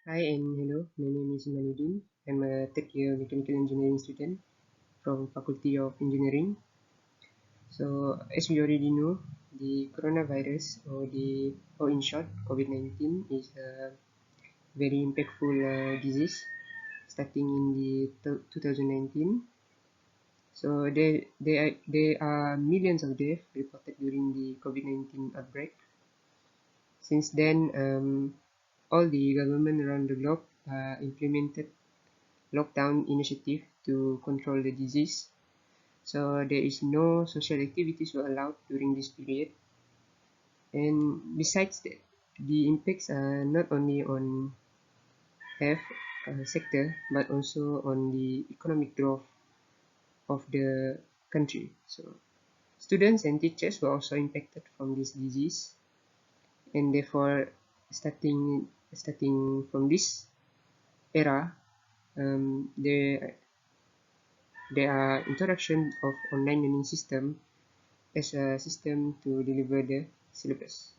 Hi and hello, my name is Manuddin. I'm a third year mechanical engineering student from Faculty of Engineering. So, as we already know, the coronavirus, or in short, COVID-19, is a very impactful disease starting in the 2019. So, there are millions of deaths reported during the COVID-19 outbreak. Since then, all the government around the globe implemented lockdown initiative to control the disease. So there is no social activities were allowed during this period. And besides that, the impacts are not only on health sector but also on the economic growth of the country. So students and teachers were also impacted from this disease, and therefore starting from this era, there are introduction of online learning system as a system to deliver the syllabus.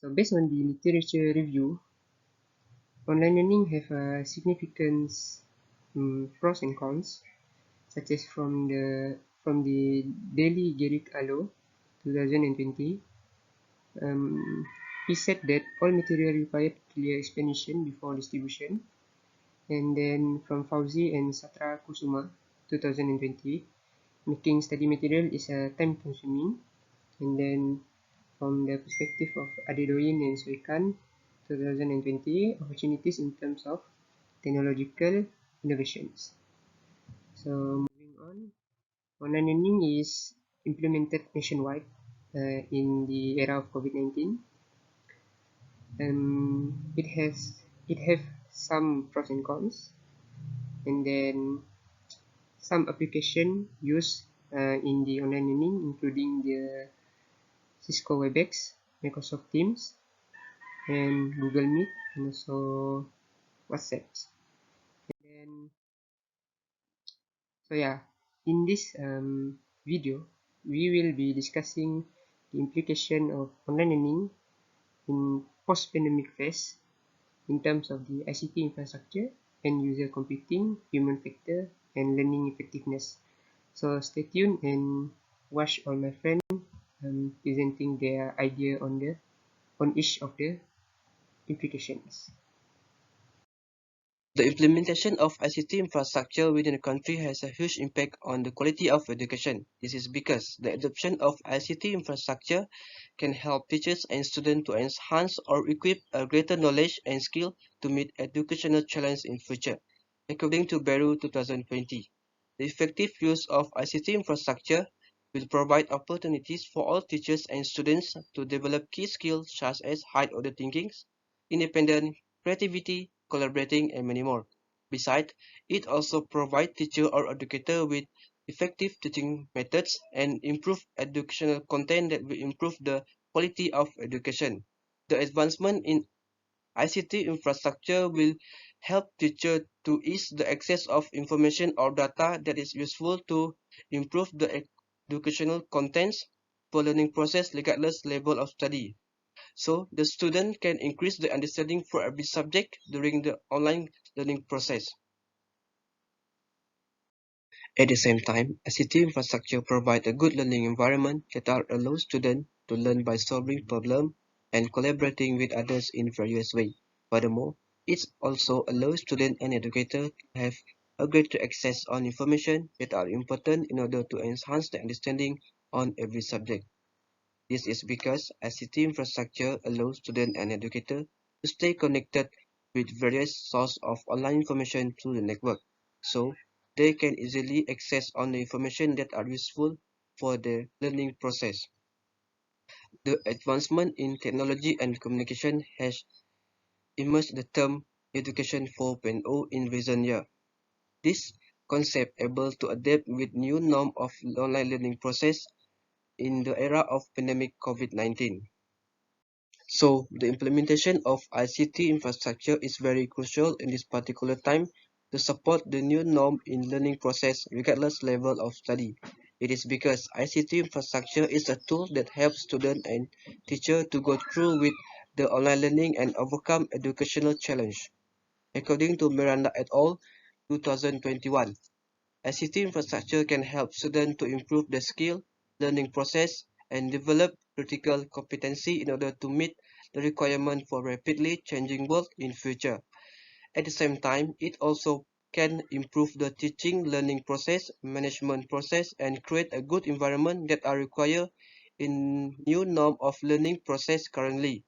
So based on the literature review, online learning have a significant pros and cons, such as from the Daily Gerrit Allo 2020. He said that all material required clear explanation before distribution. And then from Fauzi and Satra Kusuma 2020, making study material is time consuming. And then from the perspective of Adedoyin and Soikan 2020, opportunities in terms of technological innovations. So moving on, online learning is implemented nationwide in the era of COVID-19. It have some pros and cons, and then some application used in the online learning, including the Cisco WebEx, Microsoft Teams, and Google Meet, and also WhatsApp. And so yeah, in this video, we will be discussing the implication of online learning in post-pandemic phase in terms of the ICT infrastructure and user computing, human factor, and learning effectiveness. So stay tuned and watch all my friends presenting their idea on each of the implications. The implementation of ICT infrastructure within a country has a huge impact on the quality of education. This is because the adoption of ICT infrastructure can help teachers and students to enhance or equip a greater knowledge and skill to meet educational challenges in future. According to Beru 2020, the effective use of ICT infrastructure will provide opportunities for all teachers and students to develop key skills such as high-order thinking, independent, creativity, collaborating, and many more. Besides, it also provides teacher or educator with effective teaching methods and improve educational content that will improve the quality of education. The advancement in ICT infrastructure will help teachers to ease the access of information or data that is useful to improve the educational contents for learning process regardless level of study. So the student can increase the understanding for every subject during the online learning process. At the same time, ICT infrastructure provides a good learning environment that allows students to learn by solving problems and collaborating with others in various ways. Furthermore, it also allows students and educators to have a greater access on information that are important in order to enhance the understanding on every subject. This is because ICT infrastructure allows students and educators to stay connected with various sources of online information through the network, so they can easily access on the information that are useful for their learning process. The advancement in technology and communication has emerged the term Education 4.0 in recent years. This concept able to adapt with new norm of online learning process in the era of pandemic COVID-19. So the implementation of ICT infrastructure is very crucial in this particular time to support the new norm in learning process regardless level of study. It is because ICT infrastructure is a tool that helps students and teachers to go through with the online learning and overcome educational challenge. According to Miranda et al. 2021, ICT infrastructure can help students to improve their skill, learning process, and develop critical competency in order to meet the requirement for rapidly changing world in future. At the same time, it also can improve the teaching learning process, management process, and create a good environment that are required in new norm of learning process currently.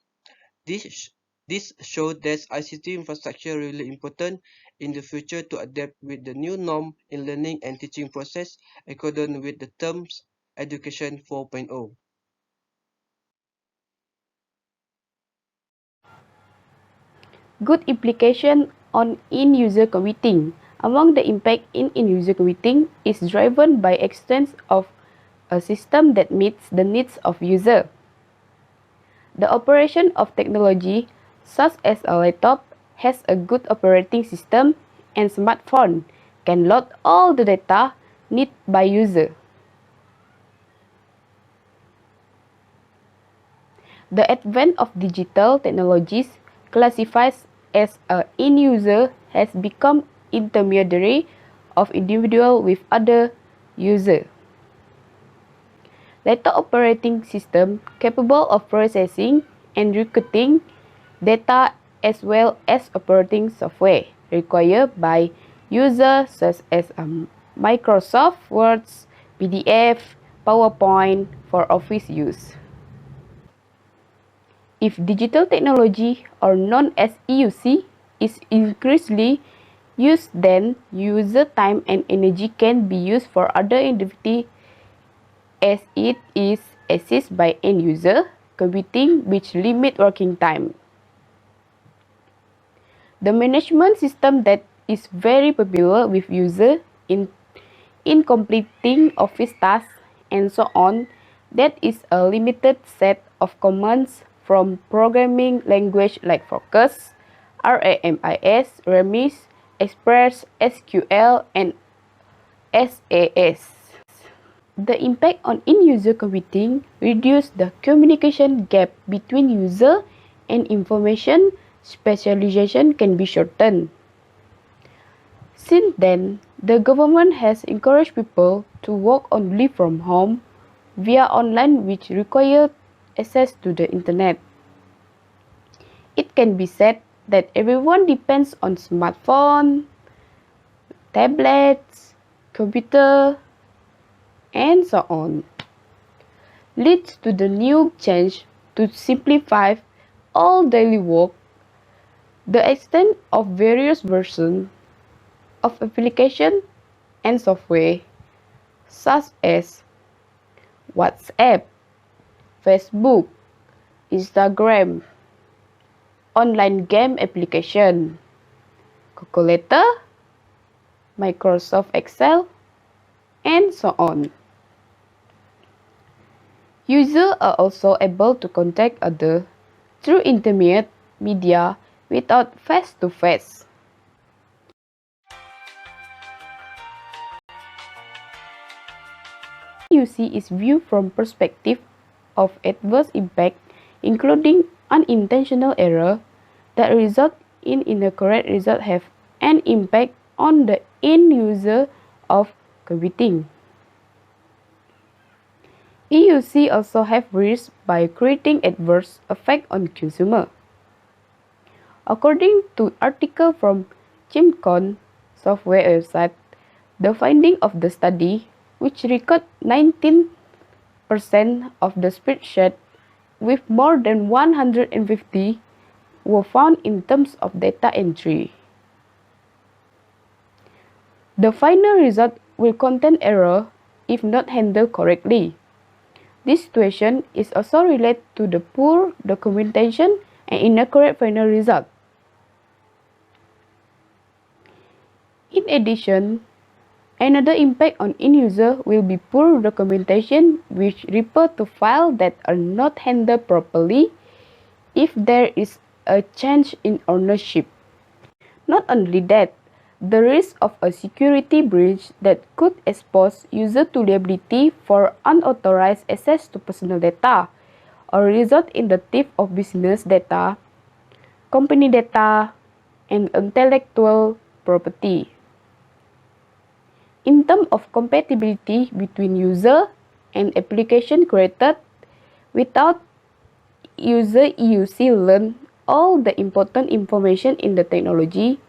This this shows that ICT infrastructure really important in the future to adapt with the new norm in learning and teaching process according with the terms Education 4.0. Good implication on in-user computing. Among the impact in in-user computing is driven by extents of a system that meets the needs of user. The operation of technology, such as a laptop, has a good operating system, and smartphone can load all the data needed by user. The advent of digital technologies classifies as a end user has become intermediary of individual with other user. Data operating system capable of processing and recruiting data as well as operating software required by users such as Microsoft Word, PDF, PowerPoint for office use. If digital technology, or known as EUC, is increasingly used, then user time and energy can be used for other activities as it is assisted by end user computing, which limit working time. The management system that is very popular with users in completing office tasks and so on, that is a limited set of commands from programming language like Focus, RAMIS, RAMIS, Express, SQL, and SAS. The impact on in-user computing reduces the communication gap between user and information specialization can be shortened. Since then, the government has encouraged people to work only from home via online, which requires access to the internet. It can be said that everyone depends on smartphone, tablets, computer, and so on. Leads to the new change to simplify all daily work. The extent of various versions of application and software such as WhatsApp, Facebook, Instagram, online game application, calculator, Microsoft Excel, and so on. Users are also able to contact others through internet media without face-to-face. EUC is viewed from perspective of adverse impact, including unintentional error that result in incorrect result have an impact on the end user of computing. EUC also have risks by creating adverse effect on consumer. According to article from Chimcon software website, the finding of the study, which record 19% of the spreadsheet with more than 150 were found in terms of data entry. The final result will contain error if not handled correctly. This situation is also related to the poor documentation and inaccurate final result. In addition, another impact on end user will be poor documentation, which refer to files that are not handled properly if there is a change in ownership. Not only that, the risk of a security breach that could expose user to liability for unauthorized access to personal data or result in the theft of business data, company data, and intellectual property. In terms of compatibility between user and application created, without user EUC learn all the important information in the technology.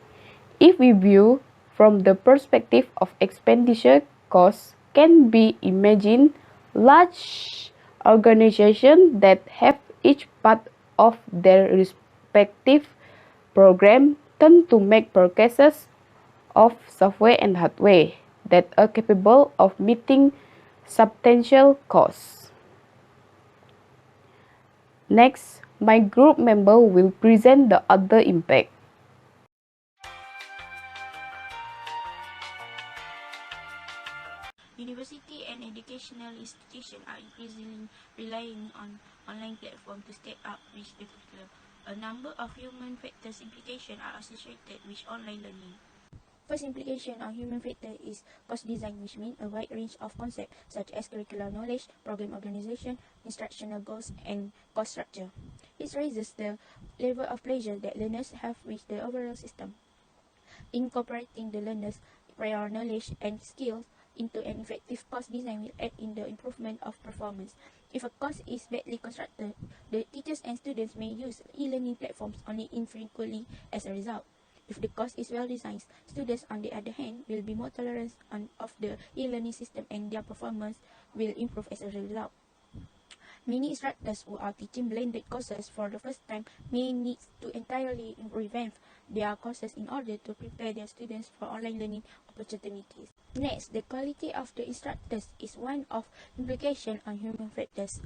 If we view from the perspective of expenditure costs, can be imagined large organizations that have each part of their respective program tend to make purchases of software and hardware that are capable of meeting substantial costs. Next, my group member will present the other impact. University and educational institutions are increasingly relying on online platforms to stay up with the curriculum. A number of human factors implications are associated with online learning. First implication on human factor is course design, which means a wide range of concepts such as curricular knowledge, program organization, instructional goals, and course structure. It raises the level of pleasure that learners have with the overall system. Incorporating the learners' prior knowledge and skills into an effective course design will aid in the improvement of performance. If a course is badly constructed, the teachers and students may use e-learning platforms only infrequently as a result. If the course is well designed, students on the other hand will be more tolerant of the e-learning system and their performance will improve as a result. Many instructors who are teaching blended courses for the first time may need to entirely revamp their courses in order to prepare their students for online learning opportunities. Next, the quality of the instructors is one of implication on human factors.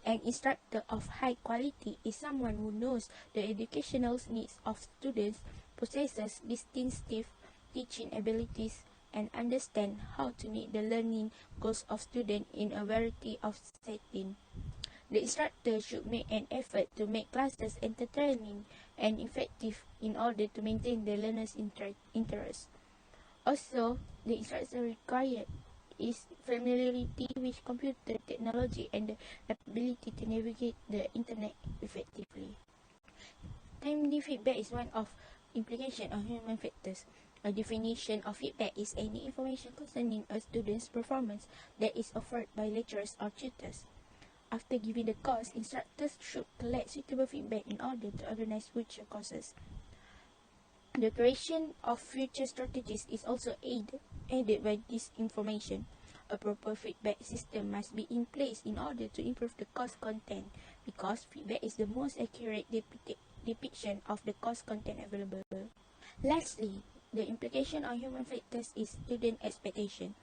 An instructor of high quality is someone who knows the educational needs of students, possesses distinctive teaching abilities, and understand how to meet the learning goals of students in a variety of settings. The instructor should make an effort to make classes entertaining and effective in order to maintain the learner's interest. Also, the instructor required is familiarity with computer technology and the ability to navigate the internet effectively. Timely feedback is one of implication of human factors. A definition of feedback is any information concerning a student's performance that is offered by lecturers or tutors. After giving the course, instructors should collect suitable feedback in order to organize future courses. The creation of future strategies is also aided by this information. A proper feedback system must be in place in order to improve the course content, because feedback is the most accurate depiction of the course content available. Lastly, the implication on human factors is student expectation.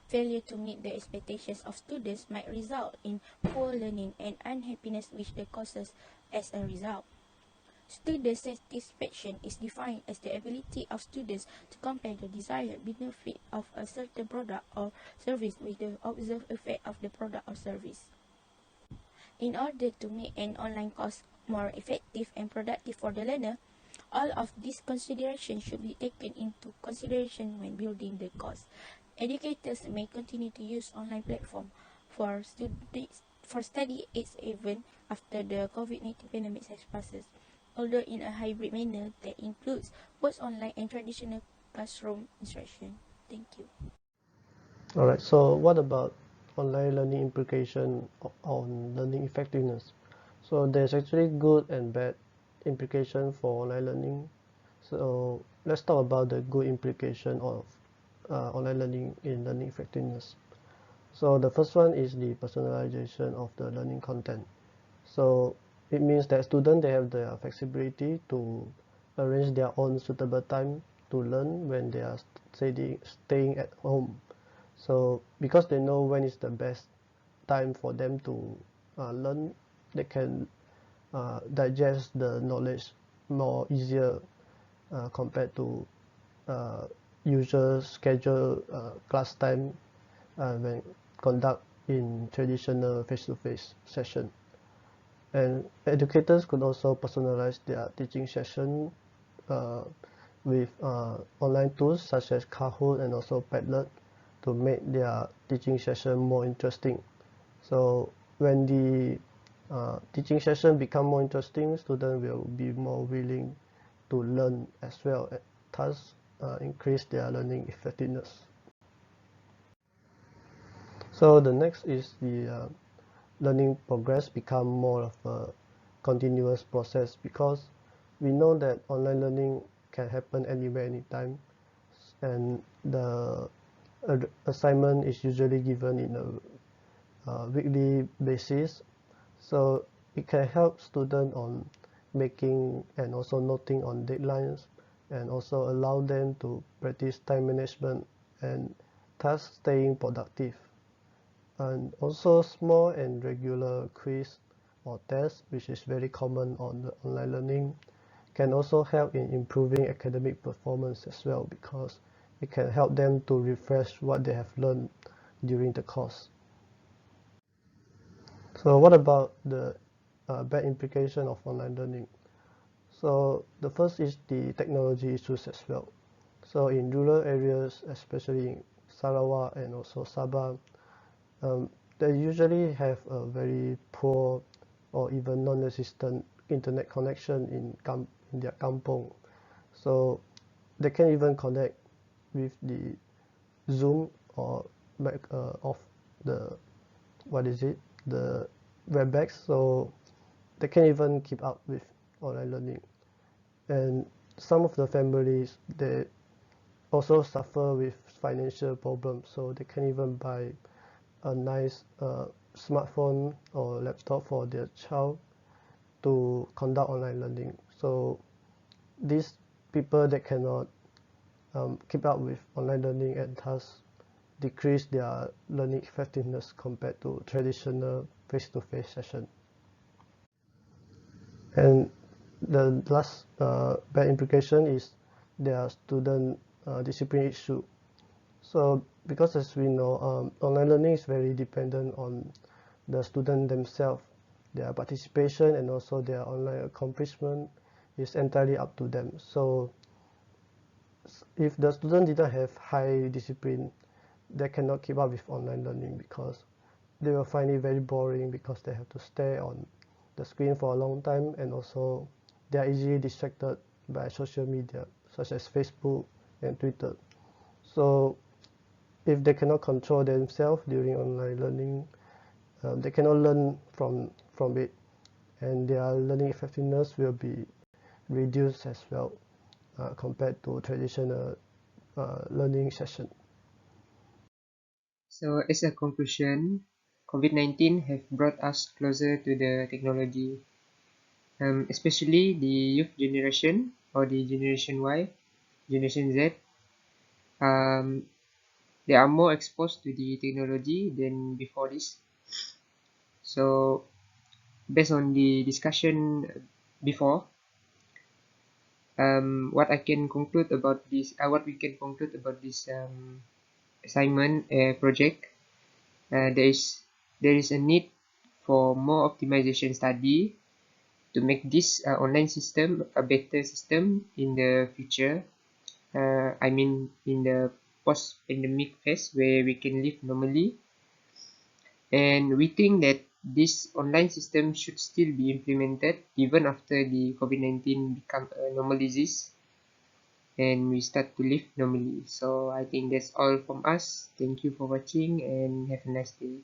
Failure to meet the expectations of students might result in poor learning and unhappiness with the courses as a result. Student satisfaction is defined as the ability of students to compare the desired benefit of a certain product or service with the observed effect of the product or service. In order to make an online course more effective and productive for the learner, all of these considerations should be taken into consideration when building the course. Educators may continue to use online platform for study aids even after the COVID-19 pandemic has passed, although in a hybrid manner that includes both online and traditional classroom instruction. Thank you. Alright, so what about online learning implication on learning effectiveness? So there's actually good and bad implication for online learning. So let's talk about the good implication of online learning in learning effectiveness. So the first one is the personalization of the learning content. So it means that students, they have the flexibility to arrange their own suitable time to learn when they are staying at home. So because they know when is the best time for them to learn, they can digest the knowledge more easier compared to usual scheduled class time when conduct in traditional face-to-face session. And educators could also personalize their teaching session with online tools such as Kahoot and also Padlet to make their teaching session more interesting. So when the teaching session become more interesting, students will be more willing to learn as well, and thus increase their learning effectiveness. So the next is the learning progress become more of a continuous process, because we know that online learning can happen anywhere, anytime, and the assignment is usually given in a weekly basis, so it can help students on making and also noting on deadlines, and also allow them to practice time management and thus staying productive. And also small and regular quiz or tests, which is very common on the online learning, can also help in improving academic performance as well, because it can help them to refresh what they have learned during the course. So what about the bad implication of online learning? So the first is the technology issues as well. So in rural areas, especially in Sarawak and also Sabah, they usually have a very poor or even non-existent internet connection in their kampong. So they can't even connect with the Zoom or back of the the WebEx, so they can't even keep up with online learning. And some of the families, they also suffer with financial problems, so they can't even buy a nice smartphone or laptop for their child to conduct online learning. So these people that cannot keep up with online learning and thus decrease their learning effectiveness compared to traditional face-to-face session. And the last bad implication is their student discipline issue. So because as we know, online learning is very dependent on the student themselves. Their participation and also their online accomplishment is entirely up to them. So if the student didn't have high discipline, they cannot keep up with online learning, because they will find it very boring, because they have to stare on the screen for a long time, and also they are easily distracted by social media such as Facebook and Twitter. So if they cannot control themselves during online learning, they cannot learn from it, and their learning effectiveness will be reduced as well compared to traditional learning session. So as a conclusion, COVID-19 have brought us closer to the technology, especially the youth generation or the Generation Y, Generation Z. They are more exposed to the technology than before this. So based on the discussion before, what I can conclude about this, what we can conclude about this assignment project, there is a need for more optimization study to make this online system a better system in the future. I mean, in the post-pandemic phase where we can live normally, and we think that this online system should still be implemented even after the COVID-19 become a normal disease and we start to live normally. So I think that's all from us. Thank you for watching and have a nice day.